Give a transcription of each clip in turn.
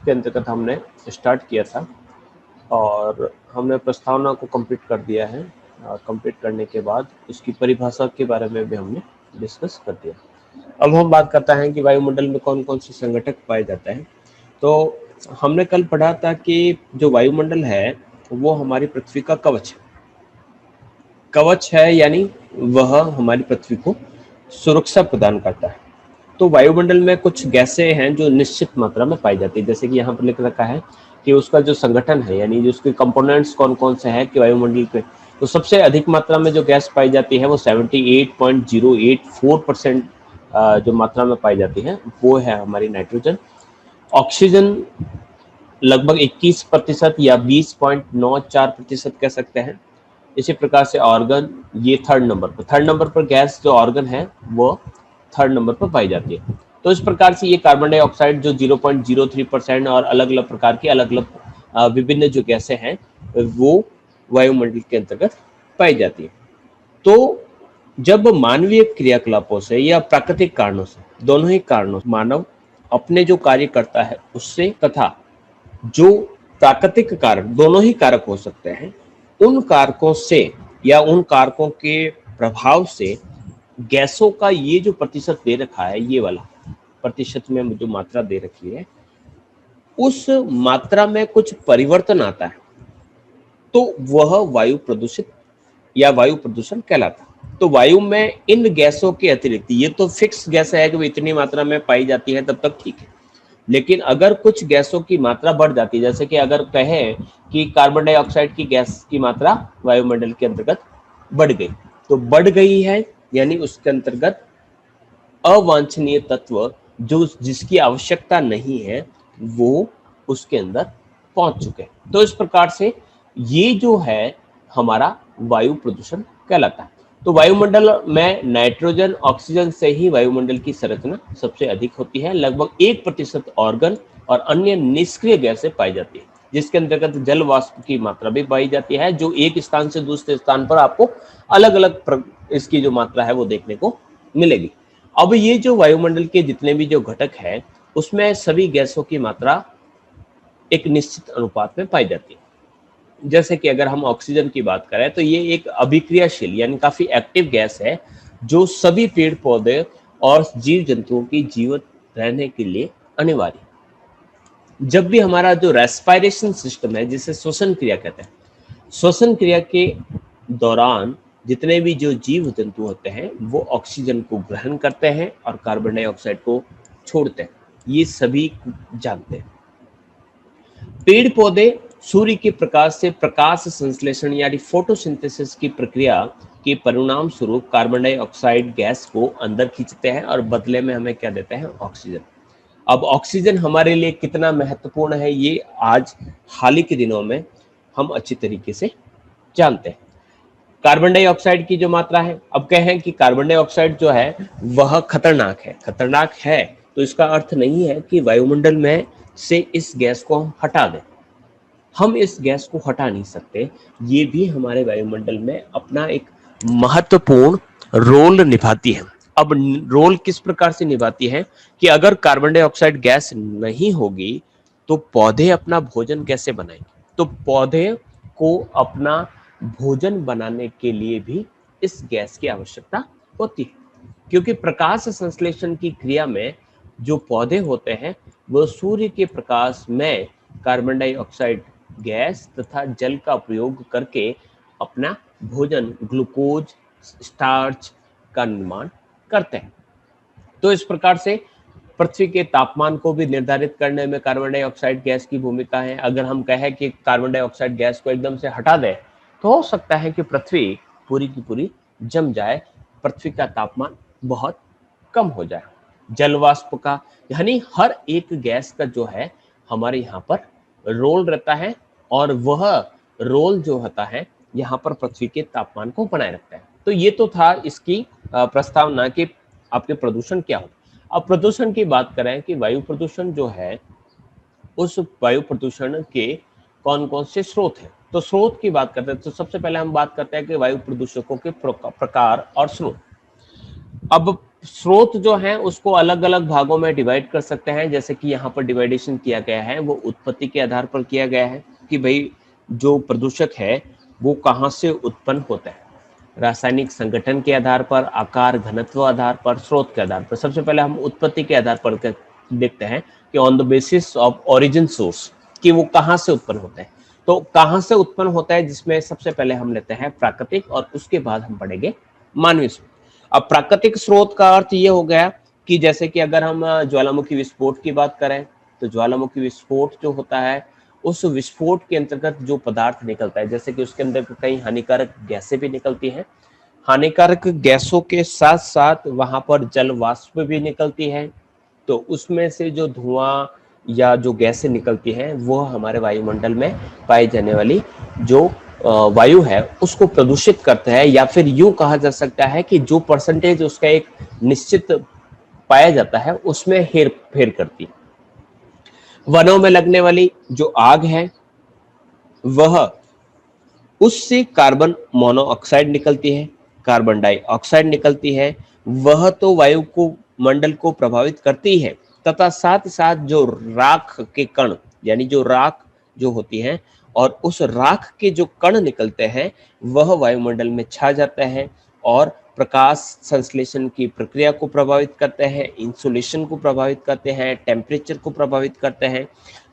के अंतर्गत हमने स्टार्ट किया था और हमने प्रस्तावना को कंप्लीट कर दिया है। कंप्लीट करने के बाद उसकी परिभाषा के बारे में भी हमने डिस्कस कर दिया। अब हम बात करते हैं कि वायुमंडल में कौन कौन से संघटक पाए जाते हैं। तो हमने कल पढ़ा था कि जो वायुमंडल है वो हमारी पृथ्वी का कवच है, यानी वह हमारी पृथ्वी को सुरक्षा प्रदान करता है। तो वायुमंडल में कुछ गैसें हैं जो निश्चित मात्रा में पाई जाती है, जैसे कि यहाँ पर लिख रखा है कि उसका जो संगठन है, यानी जो उसके कंपोनेंट्स कौन कौन से हैं कि वायुमंडल के, तो सबसे अधिक मात्रा में जो गैस पाई जाती है वो 78.084% जो मात्रा में पाई जाती है वो है हमारी नाइट्रोजन। ऑक्सीजन लगभग 21% या 20.94% कह सकते हैं। इसी प्रकार से ऑर्गन, ये थर्ड नंबर पर गैस जो ऑर्गन है वो थर्ड नंबर पर पाई जाती है। तो इस प्रकार से ये कार्बन डाइऑक्साइड जो 0.03% और अलग अलग प्रकार की अलग अलग विभिन्न जो गैसें हैं वो वायुमंडल के अंतर्गत पाई जाती है। तो जब मानवीय क्रियाकलापों से या प्राकृतिक कारणों से, दोनों ही कारणों से मानव अपने जो कार्य करता है उससे, तथा जो प्राकृतिक कारक, दोनों ही कारक हो सकते हैं, उन कारकों से या उन कारकों के प्रभाव से गैसों का ये जो प्रतिशत दे रखा है, ये वाला प्रतिशत में जो मात्रा दे रखी है, उस मात्रा में कुछ परिवर्तन आता है तो वह वायु प्रदूषित या वायु प्रदूषण कहलाता है। तो वायु में इन गैसों के अतिरिक्त, ये तो फिक्स गैस है कि वो इतनी मात्रा में पाई जाती है तब तक ठीक है, लेकिन अगर कुछ गैसों की मात्रा बढ़ जाती है, जैसे कि अगर कहें कि कार्बन डाइऑक्साइड की गैस की मात्रा वायुमंडल के अंतर्गत बढ़ गई, तो बढ़ गई है यानी उसके अंतर्गत अवांछनीय तत्व जो जिसकी आवश्यकता नहीं है वो उसके अंदर पहुंच चुके हैं। तो इस प्रकार से ये जो है हमारा वायु प्रदूषण कहलाता है। तो वायुमंडल में नाइट्रोजन, ऑक्सीजन से ही वायुमंडल की संरचना सबसे अधिक होती है। लगभग 1% ऑर्गन और अन्य निष्क्रिय गैसें पाई जाती है, जिसके अंतर्गत जल वाष्प की मात्रा भी पाई जाती है, जो एक स्थान से दूसरे स्थान पर आपको अलग अलग इसकी जो मात्रा है वो देखने को मिलेगी। अब ये जो वायुमंडल के जितने भी जो घटक है उसमें सभी गैसों की मात्रा एक निश्चित अनुपात में पाई जाती है। जैसे कि अगर हम ऑक्सीजन की बात करें तो ये एक अभिक्रियाशील यानी काफी एक्टिव गैस है जो सभी पेड़ पौधे और जीव जंतुओं की जीवित रहने के लिए अनिवार्य है। जब भी हमारा जो रेस्पिरेशन सिस्टम है, जिसे श्वसन क्रिया कहते हैं, श्वसन क्रिया के दौरान जितने भी जो जीव जंतु होते हैं वो ऑक्सीजन को ग्रहण करते हैं और कार्बन डाइऑक्साइड को छोड़ते हैं, ये सभी जानते हैं। पेड़ पौधे सूर्य के प्रकाश से प्रकाश संश्लेषण यानी फोटोसिंथेसिस की प्रक्रिया के परिणाम स्वरूप कार्बन डाइऑक्साइड गैस को अंदर खींचते हैं और बदले में हमें क्या देते हैं, ऑक्सीजन। अब ऑक्सीजन हमारे लिए कितना महत्वपूर्ण है ये आज हाल ही के दिनों में हम अच्छी तरीके से जानते हैं। कार्बन डाइऑक्साइड की जो मात्रा है, अब कहें कि कार्बन डाइऑक्साइड जो है वह खतरनाक है तो इसका अर्थ नहीं है कि वायुमंडल में से इस गैस को हम हटा दें। हम इस गैस को हटा नहीं सकते, ये भी हमारे वायुमंडल में अपना एक महत्वपूर्ण रोल निभाती है। अब रोल किस प्रकार से निभाती है कि अगर कार्बन डाइऑक्साइड गैस नहीं होगी तो पौधे अपना भोजन कैसे बनाएंगे? तो पौधे को अपना भोजन बनाने के लिए भी इस गैस की आवश्यकता होती है, क्योंकि प्रकाश संश्लेषण की क्रिया में जो पौधे होते हैं वो सूर्य के प्रकाश में कार्बन डाइऑक्साइड गैस तथा जल का प्रयोग करके अपना भोजन, ग्लूकोज, स्टार्च का निर्माण करते हैं। तो इस प्रकार से पृथ्वी के तापमान को भी निर्धारित करने में कार्बन डाइऑक्साइड गैस की भूमिका है। अगर हम कहें कि कार्बन डाइऑक्साइड गैस को एकदम से हटा दें तो हो सकता है कि पृथ्वी पूरी की पूरी जम जाए, पृथ्वी का तापमान बहुत कम हो जाए। जल वाष्प का यानी हर एक गैस का जो है हमारे यहाँ पर रोल रहता है और वह रोल जो होता है यहाँ पर पृथ्वी के तापमान को बनाए रखता है। तो ये तो था इसकी प्रस्तावना कि आपके प्रदूषण क्या होता है। अब प्रदूषण की बात करें कि वायु प्रदूषण जो है उस वायु प्रदूषण के कौन कौन से स्रोत हैं। तो स्रोत की बात करते हैं तो सबसे पहले हम बात करते हैं कि वायु प्रदूषकों के प्रकार और स्रोत। अब स्रोत जो है उसको अलग अलग भागों में डिवाइड कर सकते हैं, जैसे कि यहाँ पर डिवाइडेशन किया गया है वो उत्पत्ति के आधार पर किया गया है कि भाई जो प्रदूषक है वो कहाँ से उत्पन्न होता है, रासायनिक संगठन के आधार पर, आकार घनत्व आधार पर, स्रोत के आधार पर। सबसे पहले हम उत्पत्ति के आधार पर देखते हैं कि on the basis of origin source, कि वो कहाँ से उत्पन्न होता है। तो कहाँ से उत्पन्न होता है, जिसमें सबसे पहले हम लेते हैं प्राकृतिक और उसके बाद हम पढ़ेंगे मानवीय स्रोत। अब प्राकृतिक स्रोत का अर्थ ये हो गया कि जैसे कि अगर हम ज्वालामुखी विस्फोट की बात करें तो ज्वालामुखी विस्फोट जो होता है उस विस्फोट के अंतर्गत जो पदार्थ निकलता है, जैसे कि उसके अंदर कई हानिकारक गैसें भी निकलती हैं, हानिकारक गैसों के साथ साथ वहां पर जल वाष्प भी निकलती है। तो उसमें से जो धुआं या जो गैसें निकलती हैं वो हमारे वायुमंडल में पाई जाने वाली जो वायु है उसको प्रदूषित करता है, या फिर यूं कहा जा सकता है कि जो परसेंटेज उसका एक निश्चित पाया जाता है उसमें हेर फेर करती है। वनों में लगने वाली जो आग है वह, उससे कार्बन मोनोऑक्साइड निकलती है, कार्बन डाइऑक्साइड निकलती है, वह तो वायु को मंडल को प्रभावित करती है, तथा साथ साथ जो राख के कण यानी जो राख जो होती है और उस राख के जो कण निकलते हैं वह वायुमंडल में छा जाते हैं और प्रकाश संश्लेषण की प्रक्रिया को प्रभावित करते हैं, इंसुलेशन को प्रभावित करते हैं, टेम्परेचर को प्रभावित करते हैं।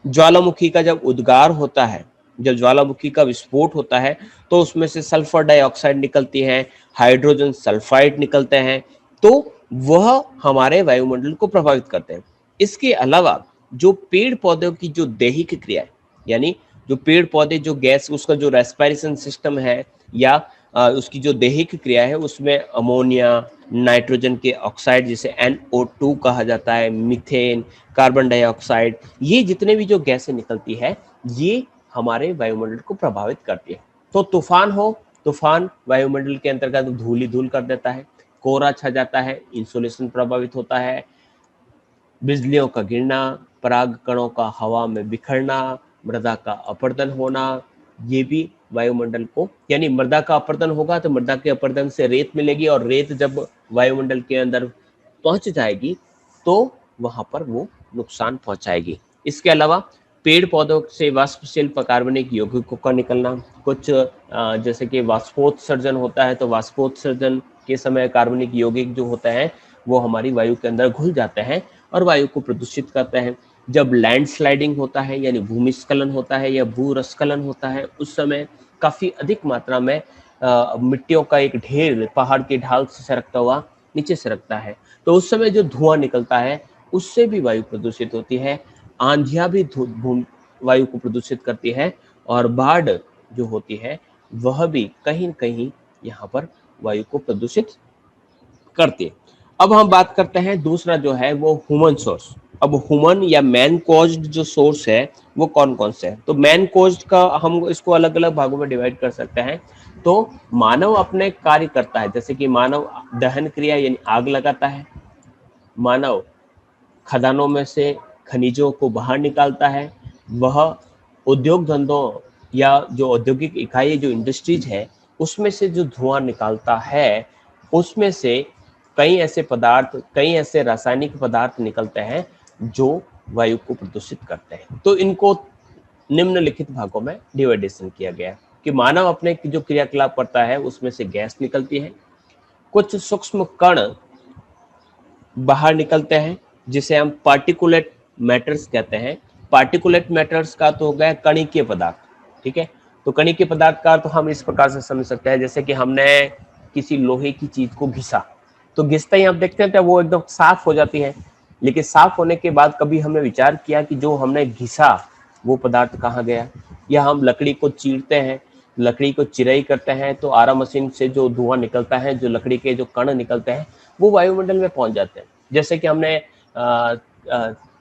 ज्वालामुखी का जब उद्गार होता है, जब ज्वालामुखी का विस्फोट होता है तो उसमें से सल्फर डाइऑक्साइड निकलती है, हाइड्रोजन सल्फाइड निकलते हैं, तो वह हमारे वायुमंडल को प्रभावित करते हैं। इसके अलावा जो पेड़ पौधों की जो दैहिक क्रिया है, यानी जो पेड़ पौधे जो गैस उसका जो रेस्पिरेशन सिस्टम है या उसकी जो दैहिक क्रिया है उसमें अमोनिया, नाइट्रोजन के ऑक्साइड जिसे NO2 कहा जाता है, मीथेन, कार्बन डाइऑक्साइड, ये जितने भी जो गैसें निकलती है ये हमारे वायुमंडल को प्रभावित करती है। तो तूफान हो, तूफान वायुमंडल के अंतर्गत धूल ही धूल कर देता है, कोहरा छा जाता है, इंसुलेशन प्रभावित होता है, बिजलियों का गिरना, पराग कणों का हवा में बिखरना, मृदा का अपरदन होना, ये भी वायुमंडल को, यानी मृदा का अपरदन होगा तो मृदा के अपरदन से रेत मिलेगी और रेत जब वायुमंडल के अंदर पहुंच जाएगी तो वहां पर वो नुकसान पहुंचाएगी। इसके अलावा पेड़ पौधों से वाष्पशील कार्बनिक यौगिकों का निकलना, कुछ जैसे कि वाष्पोत्सर्जन होता है तो वाष्पोत्सर्जन के समय कार्बनिक यौगिक जो होता है वो हमारी वायु के अंदर घुल जाते हैं और वायु को प्रदूषित करते हैं। जब लैंडस्लाइडिंग होता है यानी भूमिस्खलन होता है या भूस्खलन होता है उस समय काफी अधिक मात्रा में मिट्टियों का एक ढेर पहाड़ की ढाल से सरकता हुआ नीचे सरकता है, तो उस समय जो धुआं निकलता है उससे भी वायु प्रदूषित होती है। आंधियां भी वायु को प्रदूषित करती है और बाढ़ जो होती है वह भी कहीं न कहीं यहाँ पर वायु को प्रदूषित करती है। अब हम बात करते हैं दूसरा जो है वो ह्यूमन सोर्स। अब ह्यूमन या मैन कॉज्ड जो सोर्स है वो कौन कौन से है, तो मैन कॉज्ड का हम इसको अलग अलग भागों में डिवाइड कर सकते हैं। तो मानव अपने कार्य करता है, जैसे कि मानव दहन क्रिया यानी आग लगाता है, मानव खदानों में से खनिजों को बाहर निकालता है, वह उद्योग धंधों या जो औद्योगिक इकाई जो इंडस्ट्रीज है उसमें से जो धुआं निकालता है उसमें से कई ऐसे पदार्थ, कई ऐसे रासायनिक पदार्थ निकलते हैं जो वायु को प्रदूषित करते हैं। तो इनको निम्नलिखित भागों में डिवाइडेशन किया गया है कि मानव अपने जो क्रियाकलाप करता है उसमें से गैस निकलती है, कुछ सूक्ष्म कण बाहर निकलते हैं जिसे हम पार्टिकुलेट मैटर्स कहते हैं। पार्टिकुलेट मैटर्स का तो हो गया कणिकीय पदार्थ, ठीक है। तो कणिकीय पदार्थ का तो हम इस प्रकार से समझ सकते हैं, जैसे कि हमने किसी लोहे की चीज को घिसा, तो घिसते ही आप देखते हैं तो वो एकदम साफ हो जाती है, लेकिन साफ होने के बाद कभी हमने विचार किया कि जो हमने घिसा वो पदार्थ कहाँ गया। या हम लकड़ी को चीरते हैं, लकड़ी को चिराई करते हैं तो आरा मशीन से जो धुआं निकलता है, जो लकड़ी के जो कण निकलते हैं वो वायुमंडल में पहुंच जाते हैं। जैसे कि हमने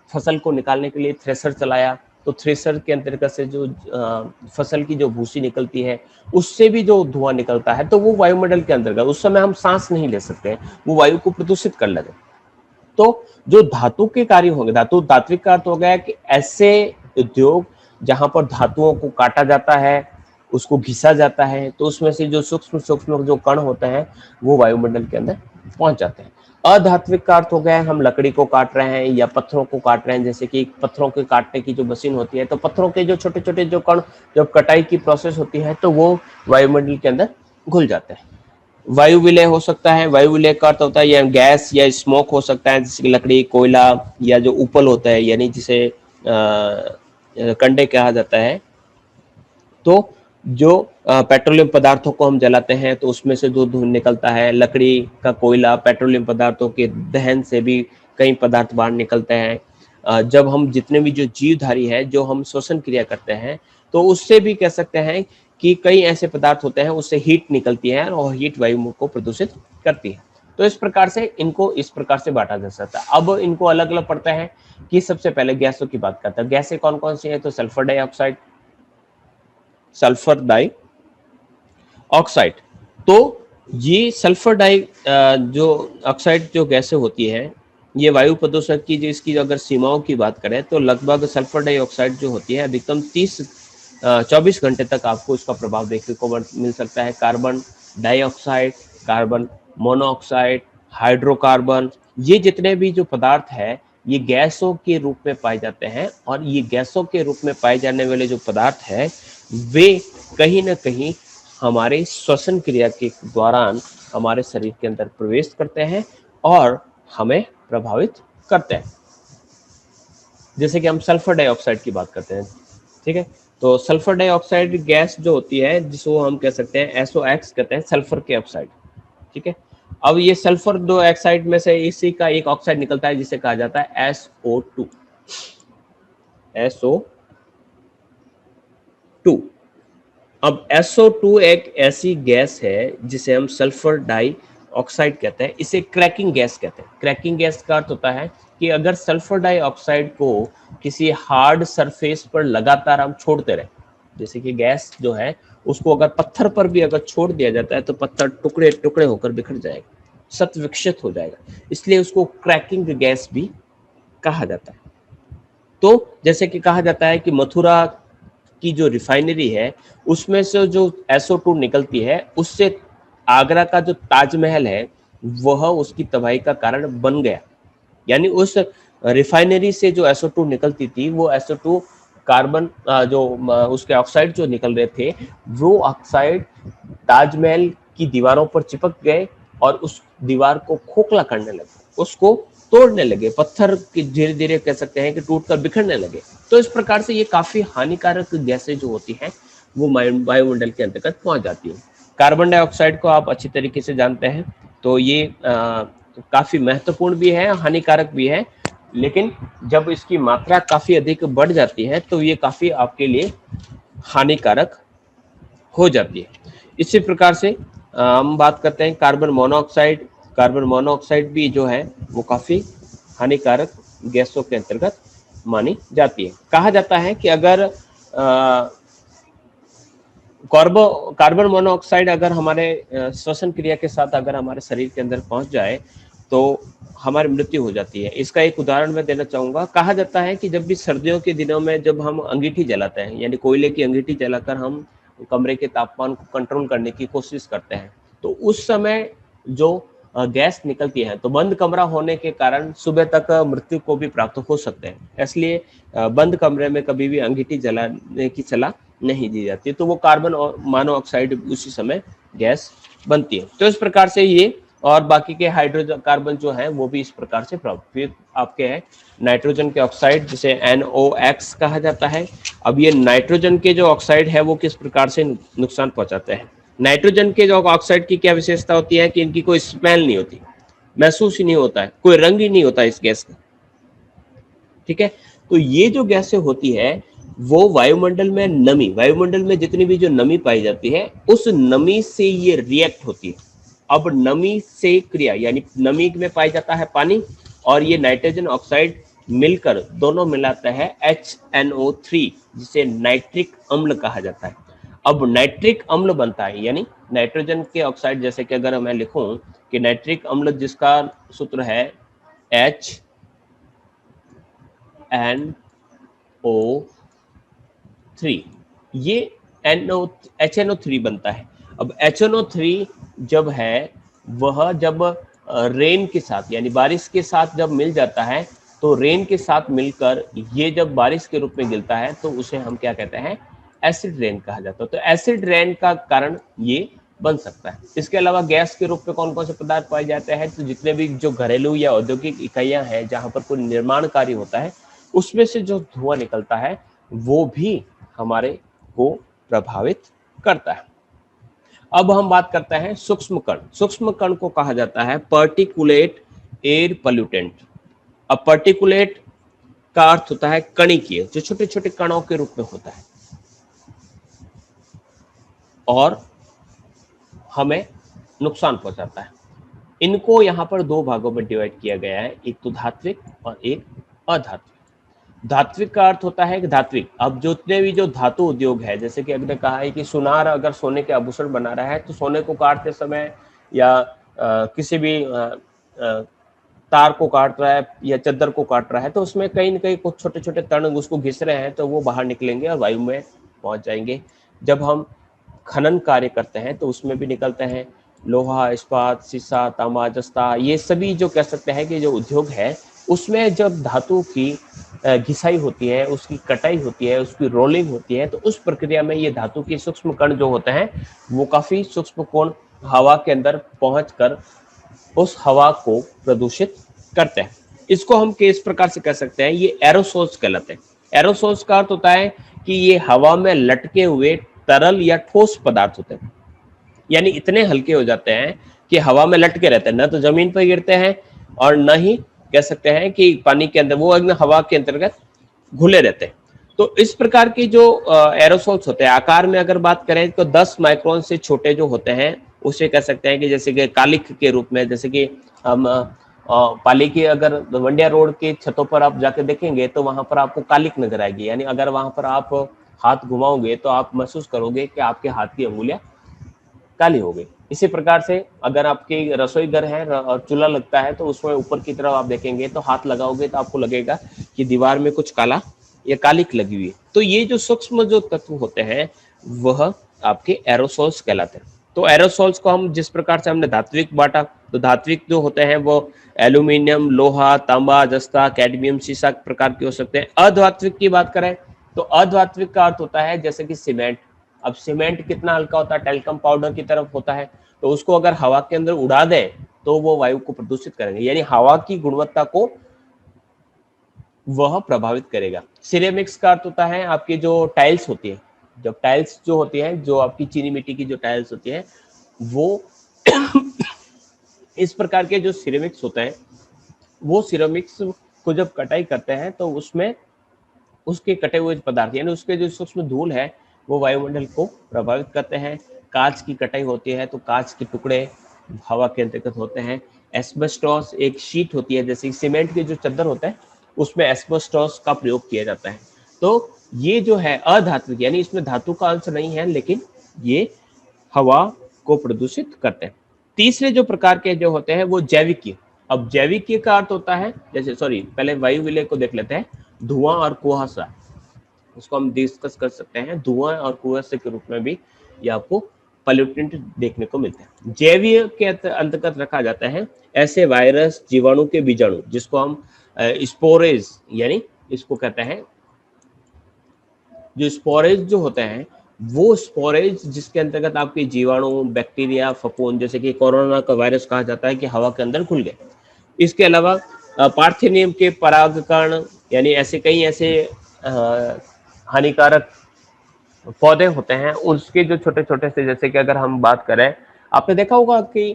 फसल को निकालने के लिए थ्रेसर चलाया, तो थ्रेसर के अंतर्गत से जो फसल की जो भूसी निकलती है उससे भी जो धुआं निकलता है तो वो वायुमंडल के अंतर्गत, उस समय हम सांस नहीं ले सकते हैं, वो वायु को प्रदूषित कर लगे। तो जो धातु के कार्य होंगे, धात्विक का अर्थ हो गया कि ऐसे उद्योग जहां पर धातुओं को काटा जाता है, उसको घिसा जाता है, तो उसमें से जो सूक्ष्म सूक्ष्म जो कण होते हैं वो वायुमंडल के अंदर पहुंच जाते हैं। अधात्विक का अर्थ हो गया है हम लकड़ी को काट रहे हैं या पत्थरों को काट रहे हैं, जैसे कि पत्थरों के काटने की जो मशीन होती है, तो पत्थरों के जो छोटे छोटे जो कण जब कटाई की प्रोसेस होती है तो वो वायुमंडल के अंदर घुल जाते हैं। वायु विलय हो सकता है, वायु विलय का अर्थ होता है या गैस या स्मोक हो सकता है, जैसे लकड़ी, कोयला या जो उपल होता है, यानी जिसे कंडे कहा जाता है। तो जो पेट्रोलियम पदार्थों को हम जलाते हैं तो उसमें से जो धुआं निकलता है, लकड़ी का कोयला, पेट्रोलियम पदार्थों के दहन से भी कई पदार्थ बाहर निकलते हैं। जब हम जितने भी जो जीवधारी है, जो हम श्वसन क्रिया करते हैं, तो उससे भी कह सकते हैं कि कई ऐसे पदार्थ होते हैं, उससे हीट निकलती है और हीट वायु को प्रदूषित करती है। तो इस प्रकार से इनको इस प्रकार से बांटा जा सकता है। अब इनको अलग अलग पड़ता है कि सबसे पहले गैसों की बात करते हैं। गैसें कौन कौन सी है? तो sulphur dioxide, sulphur dioxide. तो ये सल्फर डाई जो ऑक्साइड जो गैसें होती है, ये वायु प्रदूषण की जो इसकी अगर सीमाओं की बात करें तो लगभग सल्फर डाइऑक्साइड जो होती है अधिकतम 24 घंटे तक आपको इसका प्रभाव देखने को मिल सकता है। Carbon dioxide, carbon monoxide, hydrocarbon, ये जितने भी जो पदार्थ है ये गैसों के रूप में पाए जाते हैं, और ये गैसों के रूप में पाए जाने वाले जो पदार्थ है वे कहीं ना कहीं हमारे श्वसन क्रिया के दौरान हमारे शरीर के अंदर प्रवेश करते हैं और हमें प्रभावित करते हैं। जैसे कि हम सल्फर डाइऑक्साइड की बात करते हैं, ठीक है। तो सल्फर डाइऑक्साइड गैस जो होती है जिसको हम कह सकते हैं SOx कहते हैं, सल्फर के ऑक्साइड, ठीक है। अब ये सल्फर दो ऑक्साइड में से इसी का एक ऑक्साइड निकलता है जिसे कहा जाता है SO2। SO2। अब SO2 एक ऐसी गैस है जिसे हम सल्फर डाई ऑक्साइड कहते हैं, इसे क्रैकिंग गैस कहते हैं। क्रैकिंग गैस का अर्थ होता है कि अगर सल्फर डाई ऑक्साइड को किसी हार्ड सरफेस पर लगातार हम छोड़ते रहे, जैसे कि गैस जो है उसको अगर पत्थर पर भी अगर छोड़ दिया जाता है तो पत्थर टुकड़े टुकड़े होकर बिखर जाएगा, सत विकसित हो जाएगा, इसलिए उसको क्रैकिंग गैस भी कहा जाता है। तो जैसे कि कहा जाता है कि मथुरा की जो रिफाइनरी है उसमें से जो SO2 निकलती है उससे आगरा का जो ताजमहल है वह उसकी तबाही का कारण बन गया। यानी उस रिफाइनरी से जो SO2 निकलती थी वो SO2 कार्बन जो उसके ऑक्साइड जो निकल रहे थे वो ऑक्साइड ताजमहल की दीवारों पर चिपक गए और उस दीवार को खोखला करने लगे, उसको तोड़ने लगे, पत्थर की धीरे धीरे कह सकते हैं कि टूटकर बिखरने लगे। तो इस प्रकार से ये काफी हानिकारक गैसें जो होती हैं वो वायुमंडल के अंतर्गत पहुंच जाती है। कार्बन डाइऑक्साइड को आप अच्छी तरीके से जानते हैं, तो ये काफी महत्वपूर्ण भी है, हानिकारक भी है, लेकिन जब इसकी मात्रा काफी अधिक बढ़ जाती है तो ये काफी आपके लिए हानिकारक हो जाती है। इसी प्रकार से हम बात करते हैं कार्बन मोनोऑक्साइड। कार्बन मोनोऑक्साइड भी जो है वो काफी हानिकारक गैसों के अंतर्गत मानी जाती है। कहा जाता है कि अगर कार्बन मोनोऑक्साइड अगर हमारे श्वसन क्रिया के साथ अगर हमारे शरीर के अंदर पहुंच जाए तो हमारी मृत्यु हो जाती है। इसका एक उदाहरण मैं देना चाहूंगा। कहा जाता है कि जब भी सर्दियों के दिनों में जब हम अंगीठी जलाते हैं, यानी कोयले की अंगीठी जलाकर हम कमरे के तापमान को कंट्रोल करने की कोशिश करते हैं, तो उस समय जो गैस निकलती है तो बंद कमरा होने के कारण सुबह तक मृत्यु को भी प्राप्त हो सकते हैं। इसलिए बंद कमरे में कभी भी अंगीठी जलाने की सलाह नहीं दी जाती, तो वो कार्बन और मोनोऑक्साइड उसी समय गैस बनती है। तो इस प्रकार से ये और बाकी के हाइड्रोजन कार्बन जो है वो भी इस प्रकार से फिर आपके हैं नाइट्रोजन के ऑक्साइड जिसे NOx कहा जाता है। अब ये नाइट्रोजन के जो ऑक्साइड है वो किस प्रकार से नुकसान पहुंचाते हैं? नाइट्रोजन के जो ऑक्साइड की क्या विशेषता होती है कि इनकी कोई स्मेल नहीं होती, महसूस ही नहीं होता है, कोई रंग ही नहीं होता इस गैस का, ठीक है। तो ये जो गैसें होती है वो वायुमंडल में नमी, वायुमंडल में जितनी भी जो नमी पाई जाती है उस नमी से ये रिएक्ट होती है। अब नमी से क्रिया, यानी नमी में पाया जाता है पानी और ये नाइट्रोजन ऑक्साइड मिलकर दोनों मिलाता है HNO3 जिसे नाइट्रिक अम्ल कहा जाता है। अब नाइट्रिक अम्ल बनता है, यानी नाइट्रोजन के ऑक्साइड, जैसे कि अगर मैं लिखूं कि नाइट्रिक अम्ल जिसका सूत्र है HNO3, ये HNO3 बनता है। अब HNO3 जब है वह जब रेन के साथ यानी बारिश के साथ जब मिल जाता है तो रेन के साथ मिलकर ये जब बारिश के रूप में गिरता है तो उसे हम क्या कहते हैं, एसिड रेन कहा जाता है। तो एसिड रेन का कारण ये बन सकता है। इसके अलावा गैस के रूप में कौन कौन से पदार्थ पाए जाते हैं, तो जितने भी जो घरेलू या औद्योगिक इकाइयां हैं जहां पर कोई निर्माण कार्य होता है उसमें से जो धुआं निकलता है वो भी हमारे को प्रभावित करता है। अब हम बात करते हैं सूक्ष्म कण। सूक्ष्म कण को कहा जाता है पर्टिकुलेट एयर पोल्यूटेंट। अब पर्टिकुलेट का अर्थ होता है कणिकीय, जो छोटे छोटे कणों के रूप में होता है और हमें नुकसान पहुंचाता है। इनको यहाँ पर दो भागों में डिवाइड किया गया है, एक तो धात्विक और एक अधात्विक। धात्विक का अर्थ होता है कि धात्विक, अब जितने भी जो धातु उद्योग है, जैसे कि अगर कहा है कि सुनार अगर सोने के आभूषण बना रहा है तो सोने को काटते समय या किसी भी तार को काट रहा है या चद्दर को काट रहा है तो उसमें कहीं न कहीं कुछ छोटे छोटे तण उसको घिस रहे हैं तो वो बाहर निकलेंगे और वायु में पहुंच जाएंगे। जब हम खनन कार्य करते हैं तो उसमें भी निकलते हैं लोहा, इस्पात, शीशा, तांबा, जस्ता, ये सभी जो कह सकते हैं कि जो उद्योग है उसमें जब धातु की घिसाई होती है, उसकी कटाई होती है, उसकी रोलिंग होती है तो उस प्रक्रिया में ये धातु के सूक्ष्म कण जो होते हैं वो काफी सूक्ष्म कोण हवा के अंदर पहुंचकर उस हवा को प्रदूषित करते हैं। इसको हम किस प्रकार से कह सकते हैं, ये एरोसोल्स कहलाते हैं। एरोसोल्स का अर्थ होता है कि ये हवा में लटके हुए तरल या ठोस पदार्थ होते हैं, यानी इतने हल्के हो जाते हैं कि हवा में लटके रहते हैं, न तो जमीन पर गिरते हैं और न ही कह सकते हैं कि पानी के अंदर, वो एकदम हवा के अंतर्गत घुले रहते हैं। तो इस प्रकार की जो एरोसोल्स होते हैं, आकार में अगर बात करें तो 10 माइक्रोन से छोटे जो होते हैं उसे कह सकते हैं कि जैसे कि कालिख के रूप में, जैसे कि हम पाली की अगर वंडिया रोड के छतों पर आप जाके देखेंगे तो वहां पर आपको कालिख नजर आएगी, यानी अगर वहां पर आप हाथ घुमाओगे तो आप महसूस करोगे कि आपके हाथ की अंगुलियां काली हो गई। इसी प्रकार से अगर आपके रसोई घर है और चूल्हा लगता है तो उसमें ऊपर की तरफ आप देखेंगे तो हाथ लगाओगे तो आपको लगेगा कि दीवार में कुछ काला या कालिख लगी हुई है। तो ये जो सूक्ष्म जो तत्व होते हैं वह आपके एरोसोल्स कहलाते हैं। तो एरोसोल्स को हम जिस प्रकार से हमने धात्विक बांटा, तो धात्विक जो होते हैं वो एल्यूमिनियम, लोहा, तांबा, जस्ता, कैडमियम, शीशा प्रकार के हो सकते हैं। अधात्विक की बात करें तो अधात्विक का अर्थ होता है जैसे कि सीमेंट। अब सीमेंट कितना हल्का होता है, टेल्कम पाउडर की तरफ होता है, तो उसको अगर हवा के अंदर उड़ा दें तो वो वायु को प्रदूषित करेंगे, यानी हवा की गुणवत्ता को वह प्रभावित करेगा। सिरेमिक्स का अर्थ होता है आपकी जो टाइल्स होती है, जब टाइल्स जो होती है, जो आपकी चीनी मिट्टी की जो टाइल्स होती है वो इस प्रकार के जो सिरेमिक्स होते हैं वो सिरेमिक्स को जब कटाई करते हैं तो उसमें उसके कटे हुए पदार्थ यानी उसके जो सूक्ष्म धूल है वो वायुमंडल को प्रभावित करते हैं। कांच की कटाई होती है तो कांच के टुकड़े हवा के अंतर्गत होते हैं। एस्बेस्टॉस एक शीट होती है, जैसे सीमेंट के जो चद्दर होता है उसमें एस्बेस्टॉस का प्रयोग किया जाता है। तो ये जो है अधात्विक, यानी इसमें धातु का अंश नहीं है लेकिन ये हवा को प्रदूषित करते हैं। तीसरे जो प्रकार के जो होते हैं वो जैविकीय। अब जैविकीय का अर्थ होता है, जैसे पहले वायु विलय को देख लेते हैं, धुआं और कुहासा, उसको हम डिस्कस कर सकते हैं। धुआं और कुहासे के रूप में भी ये आपको पॉल्यूटेंट देखने को मिलते हैं। जैवीय के अंतर्गत रखा जाता है ऐसे वायरस, जीवाणु के बीजाणु जिसको हम स्पोरेज यानी इसको कहते हैं, जो स्पोरेज जो होते हैं वो स्पोरेज जिसके अंतर्गत आपके जीवाणु, बैक्टीरिया, फफूंद, जैसे कि कोरोना का वायरस कहा जाता है कि हवा के अंदर घुल गए। इसके अलावा पार्थेनियम के परागकण, यानी ऐसे कई ऐसे हानिकारक पौधे होते हैं उसके जो छोटे छोटे से, जैसे कि अगर हम बात करें, आपने देखा होगा कि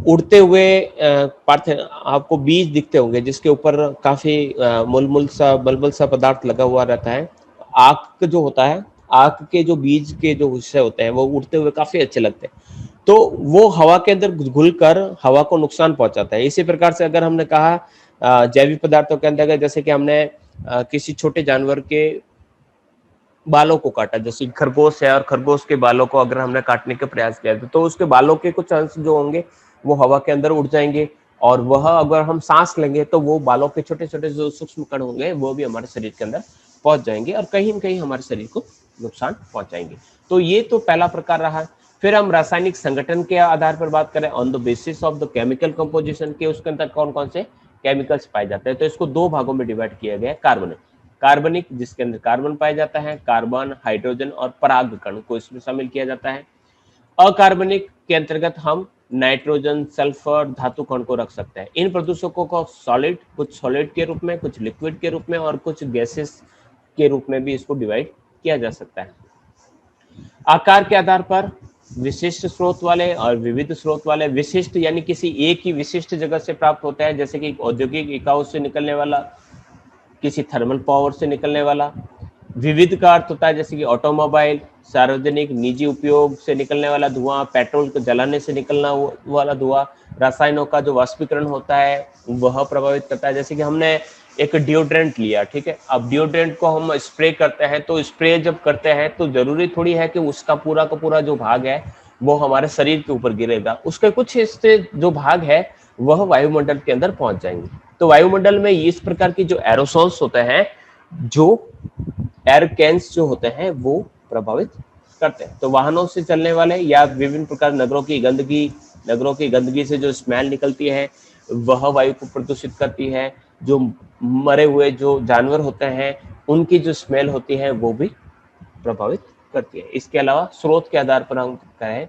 उड़ते हुए आपको बीज दिखते होंगे जिसके ऊपर काफी मुलमुल सा बलबल सा पदार्थ लगा हुआ रहता है। आक जो होता है, आक के जो बीज के जो हिस्से होते हैं वो उड़ते हुए काफी अच्छे लगते हैं, तो वो हवा के अंदर घुलकर हवा को नुकसान पहुंचाता है। इसी प्रकार से अगर हमने कहा जैविक पदार्थों के अंतर्गत, जैसे कि हमने किसी छोटे जानवर के बालों को काटा, जैसे खरगोश है और खरगोश के बालों को अगर हमने काटने का प्रयास किया तो उसके बालों के कुछ अंश जो होंगे वो हवा के अंदर उड़ जाएंगे और वह अगर हम सांस लेंगे तो वो बालों के छोटे छोटे जो सूक्ष्म कण होंगे वो भी हमारे शरीर के अंदर पहुंच जाएंगे और कहीं न कहीं हमारे शरीर को नुकसान पहुंचाएंगे। तो ये तो पहला प्रकार रहा। फिर हम रासायनिक संगठन के आधार पर बात करें, on the basis of the chemical composition के, उसके अंदर कौन कौन से केमिकल्स पाए जाते हैं। तो इसको दो भागों में डिवाइड किया गया है। कार्बनिक, कार्बनिक जिसके अंदर कार्बन पाया जाता है, कार्बन, हाइड्रोजन और परागकण को इसमें शामिल किया जाता है। अकार्बनिक के अंतर्गत हम नाइट्रोजन, सल्फर, धातु कण को रख सकते हैं। इन प्रदूषकों को सॉलिड, कुछ सॉलिड के रूप में, कुछ लिक्विड के रूप में और कुछ गैसेस के रूप में भी इसको डिवाइड किया जा सकता है। आकार के आधार पर विशिष्ट स्रोत वाले और विविध स्रोत वाले। विशिष्ट यानी किसी एक ही विशिष्ट जगह से प्राप्त होता है, जैसे कि औद्योगिक इकाइयों से निकलने वाला, किसी थर्मल पावर से निकलने वाला। विविध का अर्थ होता है जैसे कि ऑटोमोबाइल, सार्वजनिक निजी उपयोग से निकलने वाला धुआं, पेट्रोल को जलाने से निकलना वाला धुआं। रसायनों का जो वाष्पीकरण होता है वह प्रभावित करता है, जैसे कि हमने एक डिओड्रेंट लिया, ठीक है, अब डिओड्रेंट को हम स्प्रे करते हैं, तो स्प्रे जब करते हैं तो जरूरी थोड़ी है कि उसका पूरा का पूरा जो भाग है वो हमारे शरीर के ऊपर गिरेगा, उसके कुछ हिस्से जो भाग है वह वायुमंडल के अंदर पहुंच जाएंगे। तो वायुमंडल में इस प्रकार की जो एरोसोल्स होते हैं, जो एयर कैंस जो होते हैं, वो प्रभावित करते हैं। तो वाहनों से चलने वाले या विभिन्न प्रकार नगरों की गंदगी से जो स्मेल निकलती है वह वायु को प्रदूषित करती है। जो मरे हुए जो जानवर होते हैं उनकी जो स्मेल होती है वो भी प्रभावित करती है। इसके अलावा स्रोत के आधार पर हम कहें,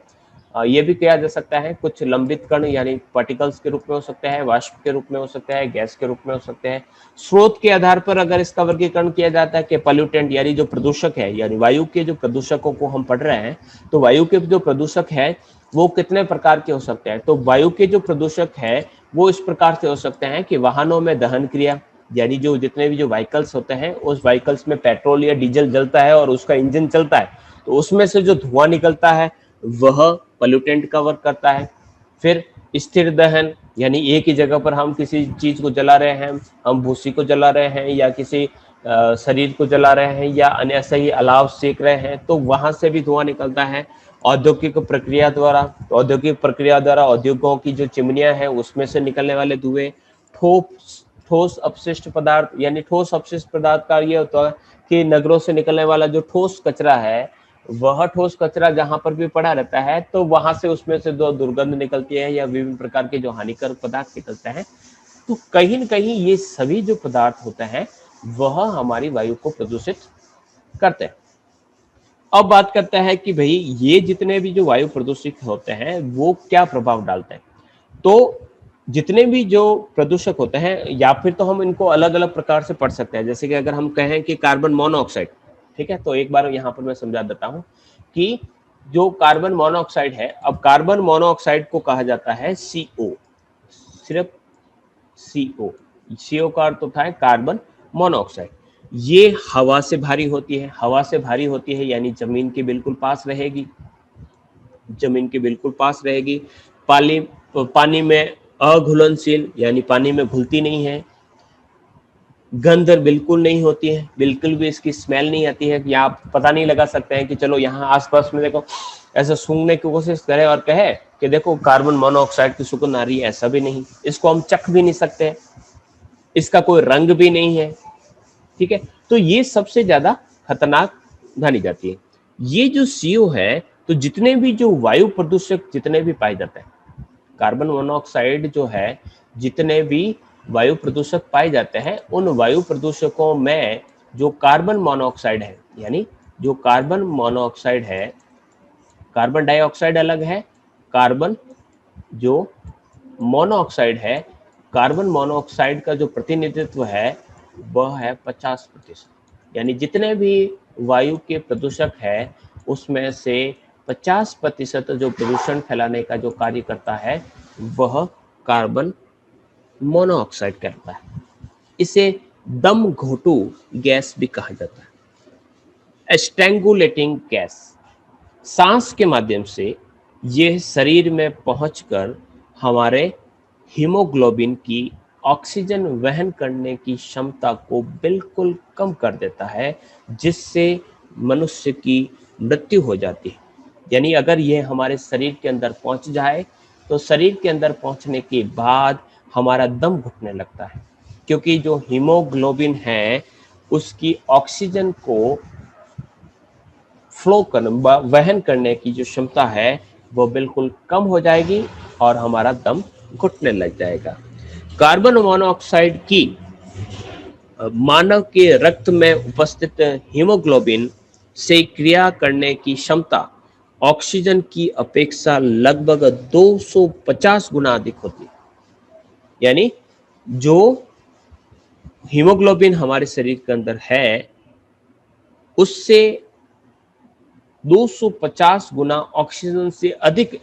ये भी किया जा सकता है, कुछ लंबित कण यानी पार्टिकल्स के रूप में हो सकते हैं, वाष्प के रूप में हो सकता है, गैस के रूप में हो सकते हैं। स्रोत के आधार पर अगर इसका वर्गीकरण किया जाता है कि पॉल्यूटेंट यानी जो प्रदूषक है, यानी वायु के जो प्रदूषकों को हम पढ़ रहे हैं, तो वायु के जो प्रदूषक है वो कितने प्रकार के हो सकते हैं। तो वायु के जो प्रदूषक है वो इस प्रकार से हो सकते हैं कि वाहनों में दहन क्रिया, यानी जो जितने भी जो व्हीकल्स होते हैं उस व्हीकल्स में पेट्रोल या डीजल जलता है और उसका इंजन चलता है, तो उसमें से जो धुआं निकलता है वह पोल्यूटेंट का वर्क करता है। फिर स्थिर दहन, यानी एक ही जगह पर हम किसी चीज को जला रहे हैं, हम भूसी को जला रहे हैं या किसी शरीर को जला रहे हैं या अन्य ऐसे ही अलाव सेक रहे हैं, तो वहां से भी धुआं निकलता है। औद्योगिक प्रक्रिया द्वारा औद्योगों की जो चिमनियां हैं उसमें से निकलने वाले धुएं। ठोस अपशिष्ट पदार्थ, यानी ठोस अपशिष्ट पदार्थ का ये होता है कि नगरों से निकलने वाला जो ठोस कचरा है, वह ठोस कचरा जहां पर भी पड़ा रहता है तो वहां से उसमें से जो दुर्गंध निकलती है या विभिन्न प्रकार के जो हानिकारक पदार्थ निकलते हैं, तो कहीं न कहीं ये सभी जो पदार्थ होते हैं वह हमारी वायु को प्रदूषित करते हैं। अब बात करते हैं कि भाई ये जितने भी जो वायु प्रदूषित होते हैं वो क्या प्रभाव डालते हैं। तो जितने भी जो प्रदूषक होते हैं, या फिर तो हम इनको अलग अलग प्रकार से पढ़ सकते हैं, जैसे कि अगर हम कहें कि कार्बन मोनोऑक्साइड, ठीक है, तो एक बार यहाँ पर मैं समझा देता हूँ कि जो कार्बन मोनोऑक्साइड है, अब कार्बन मोनोऑक्साइड को कहा जाता है CO, सिर्फ CO का अर्थ होता है कार्बन मोनोऑक्साइड। ये हवा से भारी होती है, हवा से भारी होती है यानी जमीन के बिल्कुल पास रहेगी, जमीन के बिल्कुल पास रहेगी। पानी में अघुलनशील यानी पानी में घुलती नहीं है। गंध बिल्कुल नहीं होती है, बिल्कुल भी इसकी स्मेल नहीं आती है, या आप पता नहीं लगा सकते हैं कि चलो यहाँ आसपास में देखो ऐसे सूंघने की कोशिश करें और कहे कि देखो कार्बन मोनोऑक्साइड की सुगंध आ रही है, ऐसा भी नहीं। इसको हम चख भी नहीं सकते, इसका कोई रंग भी नहीं है, ठीक है। तो ये सबसे ज्यादा खतरनाक मानी जाती है। ये जो CO है, तो जितने भी जो वायु प्रदूषक जितने भी पाए जाते हैं, कार्बन मोनोऑक्साइड जो है, जितने भी वायु प्रदूषक पाए जाते हैं, उन वायु प्रदूषकों में जो कार्बन मोनोऑक्साइड है, यानी जो कार्बन मोनोऑक्साइड है, कार्बन डाइऑक्साइड अलग है, कार्बन जो मोनोऑक्साइड है, कार्बन मोनोऑक्साइड का जो प्रतिनिधित्व है वह है 50%। यानी जितने भी वायु के प्रदूषक है उसमें से 50% जो प्रदूषण फैलाने का जो कार्य करता है वह कार्बन मोनोऑक्साइड करता है। इसे दम घोटू गैस भी कहा जाता है। स्ट्रैंगुलेटिंग गैस, सांस के माध्यम से यह शरीर में पहुंचकर हमारे हीमोग्लोबिन की ऑक्सीजन वहन करने की क्षमता को बिल्कुल कम कर देता है, जिससे मनुष्य की मृत्यु हो जाती है। यानी अगर यह हमारे शरीर के अंदर पहुंच जाए तो शरीर के अंदर पहुंचने के बाद हमारा दम घुटने लगता है, क्योंकि जो हीमोग्लोबिन है उसकी ऑक्सीजन को फ्लो करने, वहन करने की जो क्षमता है वो बिल्कुल कम हो जाएगी और हमारा दम घुटने लग जाएगा। कार्बन मोनोऑक्साइड की मानव के रक्त में उपस्थित हीमोग्लोबिन से क्रिया करने की क्षमता ऑक्सीजन की अपेक्षा लगभग 250 गुना अधिक होती है। यानी जो हीमोग्लोबिन हमारे शरीर के अंदर है उससे 250 गुना ऑक्सीजन से अधिक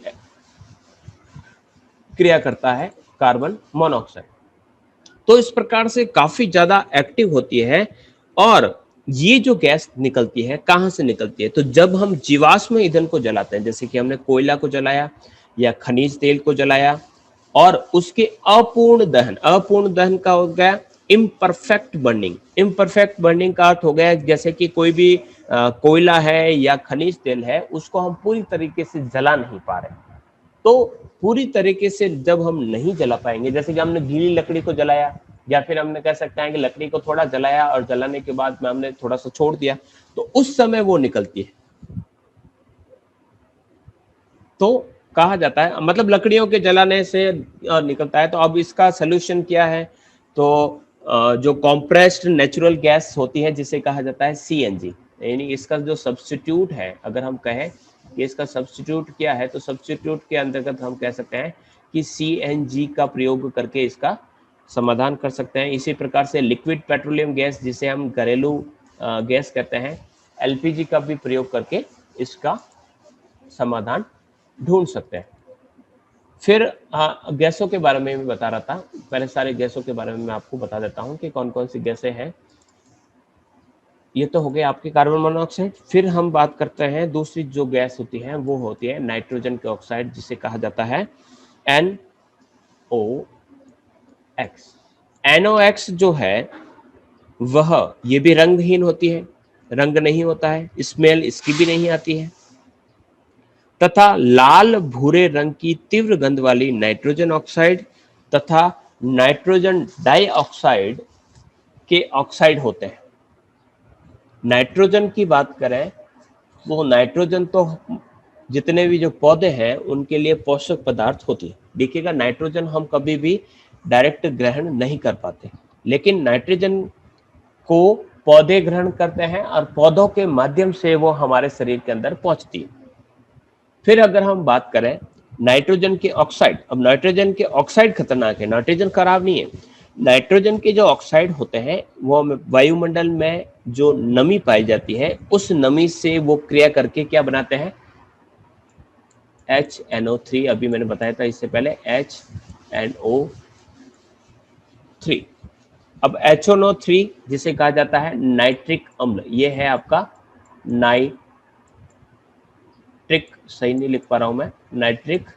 क्रिया करता है कार्बन मोनोऑक्साइड। तो इस प्रकार से काफी ज्यादा एक्टिव होती है। और ये जो गैस निकलती है कहाँ से निकलती है? तो जब हम जीवाश्म ईंधन को जलाते हैं, जैसे कि हमने कोयला को जलाया या खनिज तेल को जलाया, और उसके अपूर्ण दहन का हो गया इम्परफेक्ट बर्निंग। इम्परफेक्ट बर्निंग का अर्थ हो गया जैसे कि कोई भी कोयला है या खनिज तेल है, उसको हम पूरी तरीके से जला नहीं पा रहे। तो पूरी तरीके से जब हम नहीं जला पाएंगे, जैसे कि हमने गीली लकड़ी को जलाया या फिर हमने कह सकते हैं कि लकड़ी को थोड़ा जलाया और जलाने के बाद में हमने थोड़ा सा छोड़ दिया, तो उस समय वो निकलती है। तो कहा जाता है, मतलब लकड़ियों के जलाने से निकलता है। तो अब इसका सोल्यूशन क्या है? तो जो कॉम्प्रेस्ड नेचुरल गैस होती है जिसे कहा जाता है सीएनजी, यानी इसका जो सब्स्टिट्यूट है, अगर हम कहें कि इसका सब्स्टिट्यूट क्या है, तो सब्स्टिट्यूट के अंतर्गत हम कह सकते हैं कि सीएनजी का प्रयोग करके इसका समाधान कर सकते हैं। इसी प्रकार से लिक्विड पेट्रोलियम गैस, जिसे हम घरेलू गैस कहते हैं, एलपीजी का भी प्रयोग करके इसका समाधान ढूंढ सकते हैं। फिर गैसों के बारे में भी बता रहा था, पहले सारे गैसों के बारे में मैं आपको बता देता हूं कि कौन कौन सी गैसें हैं। ये तो हो गए आपके कार्बन मोनोऑक्साइड। फिर हम बात करते हैं दूसरी जो गैस होती है, वो होती है नाइट्रोजन के ऑक्साइड, जिसे कहा जाता है NOx। NOx जो है वह ये भी रंगहीन होती है, रंग नहीं होता है, स्मेल इसकी भी नहीं आती है, तथा लाल भूरे रंग की तीव्र गंध वाली नाइट्रोजन ऑक्साइड तथा नाइट्रोजन डाइऑक्साइड के ऑक्साइड होते हैं। नाइट्रोजन की बात करें तो नाइट्रोजन तो जितने भी जो पौधे हैं उनके लिए पोषक पदार्थ होती है। देखिएगा, नाइट्रोजन हम कभी भी डायरेक्ट ग्रहण नहीं कर पाते, लेकिन नाइट्रोजन को पौधे ग्रहण करते हैं और पौधों के माध्यम से वो हमारे शरीर के अंदर पहुंचती है। फिर अगर हम बात करें नाइट्रोजन के ऑक्साइड, अब नाइट्रोजन के ऑक्साइड खतरनाक है, नाइट्रोजन खराब नहीं है। नाइट्रोजन के जो ऑक्साइड होते हैं वो वायुमंडल में जो नमी पाई जाती है उस नमी से वो क्रिया करके क्या बनाते हैं? HNO3। अभी मैंने बताया था इससे पहले HNO3। अब HNO3 जिसे कहा जाता है नाइट्रिक अम्ल, ये है आपका नाइट्रिक, सही नहीं लिख पा रहा हूं मैं, नाइट्रिक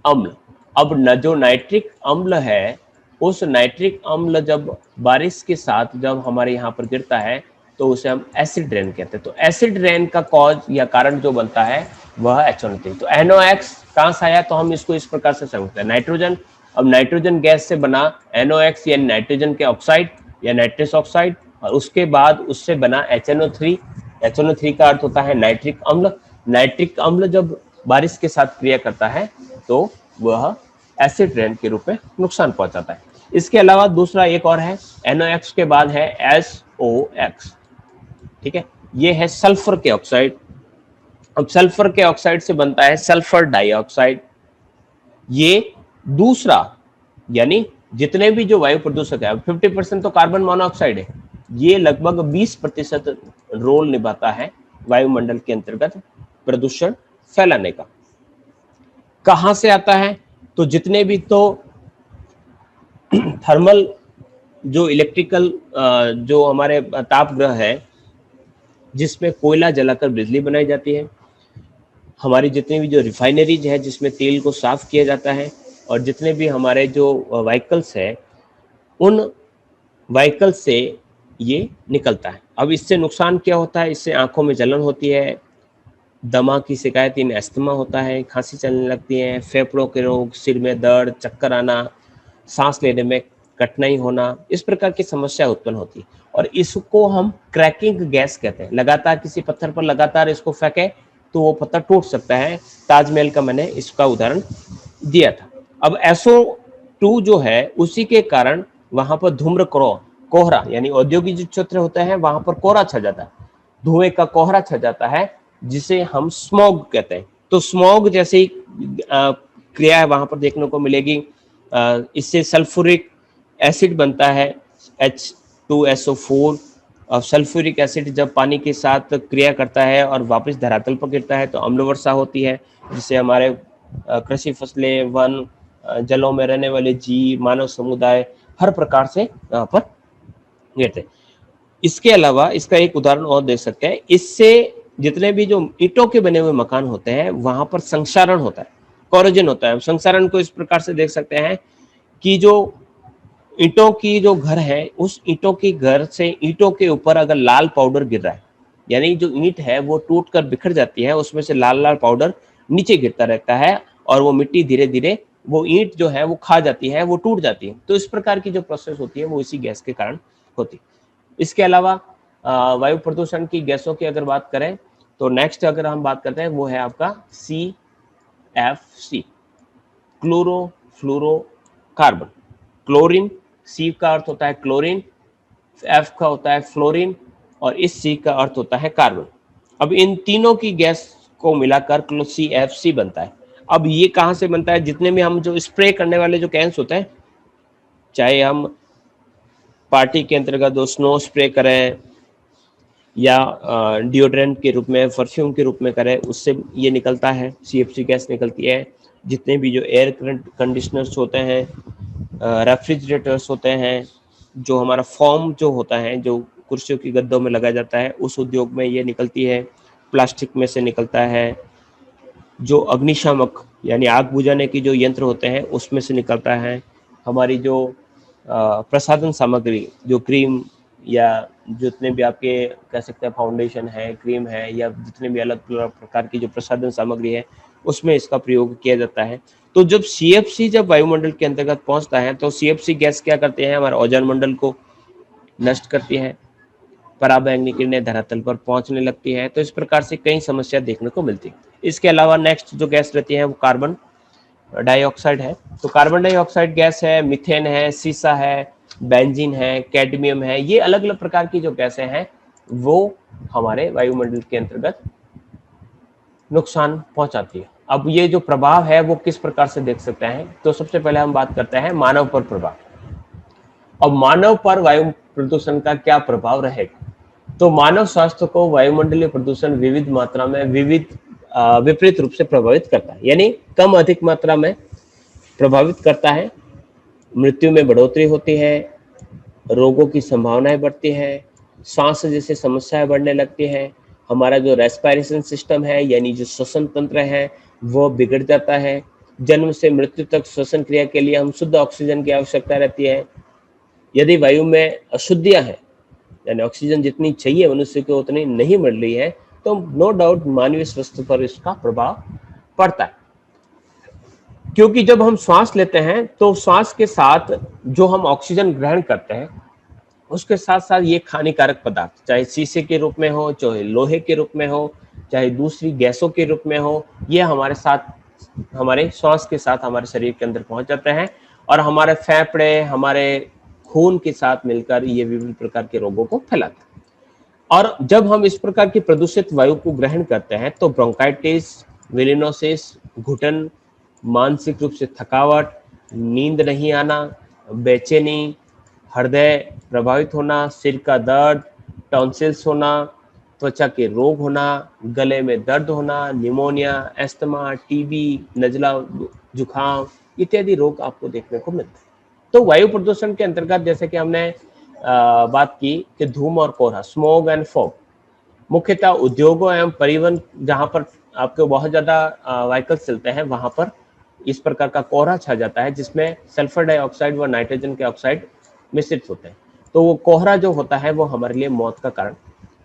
अम्ल। अब जो नाइट्रिक अम्ल है, उस नाइट्रिक अम्ल जब बारिश के साथ जब हमारे यहाँ पर गिरता है तो उसे हम एसिड रेन कहते हैं। तो एसिड रेन का कॉज या कारण जो बनता है वह HNO3। तो NOx कहाँ से आया? तो हम इसको इस प्रकार से समझते हैं, नाइट्रोजन। अब नाइट्रोजन गैस से बना NOx यानी नाइट्रोजन के ऑक्साइड या नाइट्रस ऑक्साइड, और उसके बाद उससे बना HNO3। HNO3 का अर्थ होता है नाइट्रिक अम्ल। नाइट्रिक अम्ल जब बारिश के साथ क्रिया करता है तो वह एसिड रेन के रूप में नुकसान पहुंचाता है। इसके अलावा दूसरा एक और है, NOx के बाद है SOx। ठीक है, ये है सल्फर के ऑक्साइड। अब सल्फर के ऑक्साइड से बनता है सल्फर डाइऑक्साइड। ये दूसरा, यानी जितने भी जो वायु प्रदूषक है, 50% तो कार्बन मोनोऑक्साइड है, ये लगभग 20% रोल निभाता है वायुमंडल के अंतर्गत प्रदूषण फैलाने का। कहां से आता है? तो जितने भी तो थर्मल जो इलेक्ट्रिकल जो हमारे तापगृह है जिसमें कोयला जलाकर बिजली बनाई जाती है, हमारी जितनी भी जो रिफाइनरीज है जिसमें तेल को साफ किया जाता है, और जितने भी हमारे जो व्हीकल्स है उन व्हीकल से ये निकलता है। अब इससे नुकसान क्या होता है? इससे आंखों में जलन होती है, दमा की शिकायत इन अस्थमा होता है, खांसी चलने लगती है, फेफड़ों के रोग, सिर में दर्द, चक्कर आना, सांस लेने में कठिनाई होना, इस प्रकार की समस्या उत्पन्न होती है। और इसको हम क्रैकिंग गैस कहते हैं। लगातार किसी पत्थर पर लगातार इसको फेंके तो वो पत्थर टूट सकता है। ताजमहल का मैंने इसका उदाहरण दिया था। अब SO2 जो है उसी के कारण वहां पर धूम्र कोहरा यानी औद्योगिक जो क्षेत्र होता है वहां पर कोहरा छा जाता है, धुएं का कोहरा छा जाता है, जिसे हम स्मॉग कहते हैं। तो स्मॉग जैसी क्रिया है वहां पर देखने को मिलेगी। इससे सल्फ्यूरिक एसिड बनता है H2SO4। और सल्फ्यूरिक एसिड जब पानी के साथ क्रिया करता है और वापस धरातल पर गिरता है तो अम्ल वर्षा होती है, जिससे हमारे कृषि फसलें, वन, जलों में रहने वाले जीव, मानव समुदाय हर प्रकार से यहाँ पर गिरते हैं। इसके अलावा इसका एक उदाहरण और दे सकते हैं। इससे जितने भी जो ईंटों के बने हुए मकान होते हैं वहां पर संक्षारण होता है, कोरोजन होता है। संक्षारण को इस प्रकार से देख सकते हैं कि जो ईंटों की जो घर है, उस ईंटों की घर से ईंटों के ऊपर अगर लाल पाउडर गिर रहा है, यानी जो ईंट है वो टूट कर बिखर जाती है, उसमें से लाल लाल पाउडर नीचे गिरता रहता है और वो मिट्टी धीरे धीरे वो ईंट जो है वो खा जाती है, वो टूट जाती है। तो इस प्रकार की जो प्रोसेस होती है वो इसी गैस के कारण होती है। इसके अलावा वायु प्रदूषण की गैसों की अगर बात करें तो नेक्स्ट अगर हम बात करते हैं वो है आपका CFC, क्लोरोफ्लोरोकार्बन। क्लोरीन, सी का अर्थ होता है क्लोरीन, एफ का होता है फ्लोरीन और इस सी का अर्थ होता है कार्बन। अब इन तीनों की गैस को मिलाकर CFC बनता है। अब ये कहाँ से बनता है? जितने भी हम जो स्प्रे करने वाले जो कैंस होते हैं, चाहे हम पार्टी के अंतर्गत जो स्नो स्प्रे करें या डिओड्रेंट के रूप में, परफ्यूम के रूप में करें, उससे ये निकलता है, CFC गैस निकलती है। जितने भी जो एयर कंडीशनर्स होते हैं, रेफ्रिजरेटर्स होते हैं, जो हमारा फोम जो होता है जो कुर्सियों की गद्दों में लगाया जाता है, उस उद्योग में ये निकलती है। प्लास्टिक में से निकलता है। जो अग्निशामक यानी आग बुझाने की जो यंत्र होते हैं उसमें से निकलता है। हमारी जो प्रसाधन सामग्री, जो क्रीम या जितने भी आपके कह सकते हैं फाउंडेशन है, क्रीम है, या जितने भी अलग अलग प्रकार की जो प्रसाधन सामग्री है उसमें इसका प्रयोग किया जाता है। तो जब CFC जब वायुमंडल के अंतर्गत पहुंचता है तो CFC गैस क्या करते हैं? हमारे ओजोन मंडल को नष्ट करती है, पराबैंगनी किरणें धरातल पर पहुंचने लगती है। तो इस प्रकार से कई समस्या देखने को मिलती है। इसके अलावा नेक्स्ट जो गैस रहती है वो कार्बन डाइऑक्साइड है। तो कार्बन डाइऑक्साइड गैस है, मीथेन है, सीसा है, बेंजीन है, कैडमियम है, ये अलग अलग प्रकार की जो गैसें हैं वो हमारे वायुमंडल के अंतर्गत नुकसान पहुंचाती है। अब ये जो प्रभाव है वो किस प्रकार से देख सकते हैं? तो सबसे पहले हम बात करते हैं मानव पर प्रभाव। अब मानव पर वायु प्रदूषण का क्या प्रभाव रहेगा? तो मानव स्वास्थ्य को वायुमंडलीय प्रदूषण विविध मात्रा में विपरीत रूप से प्रभावित करता है, यानी कम अधिक मात्रा में प्रभावित करता है। मृत्यु में बढ़ोतरी होती है, रोगों की संभावनाएं बढ़ती है, सांस जैसी समस्याएं बढ़ने लगती है, हमारा जो रेस्पिरेशन सिस्टम है यानी जो श्वसन तंत्र है वो बिगड़ जाता है। जन्म से मृत्यु तक श्वसन क्रिया के लिए हम शुद्ध ऑक्सीजन की आवश्यकता रहती है। यदि वायु में अशुद्धियां हैं, यानी ऑक्सीजन जितनी चाहिए मनुष्य को उतनी नहीं मिल रही है, तो नो डाउट मानवीय स्वास्थ्य पर इसका प्रभाव पड़ता है। क्योंकि जब हम श्वास लेते हैं तो श्वास के साथ जो हम ऑक्सीजन ग्रहण करते हैं उसके साथ साथ ये हानिकारक पदार्थ, चाहे शीशे के रूप में हो, चाहे लोहे के रूप में हो, चाहे दूसरी गैसों के रूप में हो, ये हमारे साथ, हमारे श्वास के साथ हमारे शरीर के अंदर पहुंच जाते हैं और हमारे फेफड़े, हमारे खून के साथ मिलकर ये विभिन्न प्रकार के रोगों को फैलाते हैं। और जब हम इस प्रकार की प्रदूषित वायु को ग्रहण करते हैं तो ब्रोंकाइटिस, विलिनोसिस, घुटन, मानसिक रूप से थकावट, नींद नहीं आना, बेचैनी, हृदय प्रभावित होना, सिर का दर्द, टॉन्सिल्स होना, त्वचा के रोग होना, गले में दर्द होना, निमोनिया, एस्थमा, टीबी, नजला, जुखाम इत्यादि रोग आपको देखने को मिलते हैं। तो वायु प्रदूषण के अंतर्गत जैसे कि हमने बात की कि धूम और कोहरा, स्मोग एंड फॉग, मुख्यतः उद्योगों एवं परिवहन जहां पर आपके बहुत ज्यादा व्हीकल्स चलते हैं वहां पर इस प्रकार का कोहरा छा जाता है, जिसमें सल्फर डाइऑक्साइड व नाइट्रोजन के ऑक्साइड मिश्रित होते हैं। तो वो कोहरा जो होता है वो हमारे लिए मौत का कारण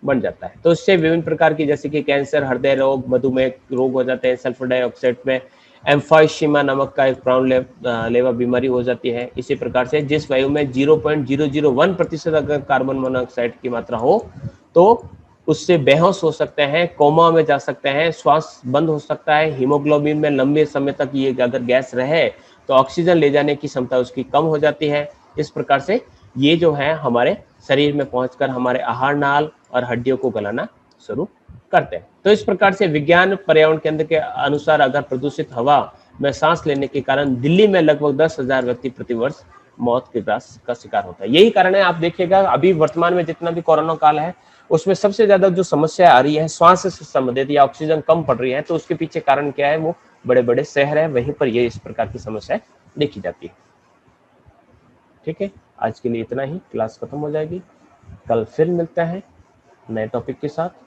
बन जाता है। तो इससे विभिन्न प्रकार की जैसे कि कैंसर, हृदय रोग, मधुमेह रोग हो जाते हैं। सल्फर डाइऑक्साइड में एम्फाइसीमा नामक का एक प्राणलेवा बीमारी हो जाती है। इसी प्रकार से जिस वायु में 0.001% अगर कार्बन मोनोऑक्साइड की मात्रा हो तो उससे बेहोश हो सकते हैं, कोमा में जा सकते हैं, श्वास बंद हो सकता है, हीमोग्लोबिन में लंबे समय तक ये अगर गैस रहे तो ऑक्सीजन ले जाने की क्षमता उसकी कम हो जाती है। इस प्रकार से ये जो है हमारे शरीर में पहुंचकर हमारे आहार नाल और हड्डियों को गलाना शुरू करते हैं। तो इस प्रकार से विज्ञान पर्यावरण केंद्र के अनुसार अगर प्रदूषित हवा में सांस लेने के कारण दिल्ली में लगभग 10,000 व्यक्ति प्रतिवर्ष मौत के ग्रास का शिकार होता है। यही कारण है, आप देखिएगा अभी वर्तमान में जितना भी कोरोना काल है उसमें सबसे ज्यादा जो समस्या आ रही है श्वास से संबंधित या ऑक्सीजन कम पड़ रही है, तो उसके पीछे कारण क्या है, वो बड़े बड़े शहर है, वहीं पर ये इस प्रकार की समस्या देखी जाती है। ठीक है, आज के लिए इतना ही, क्लास खत्म हो जाएगी, कल फिर मिलते हैं नए टॉपिक के साथ।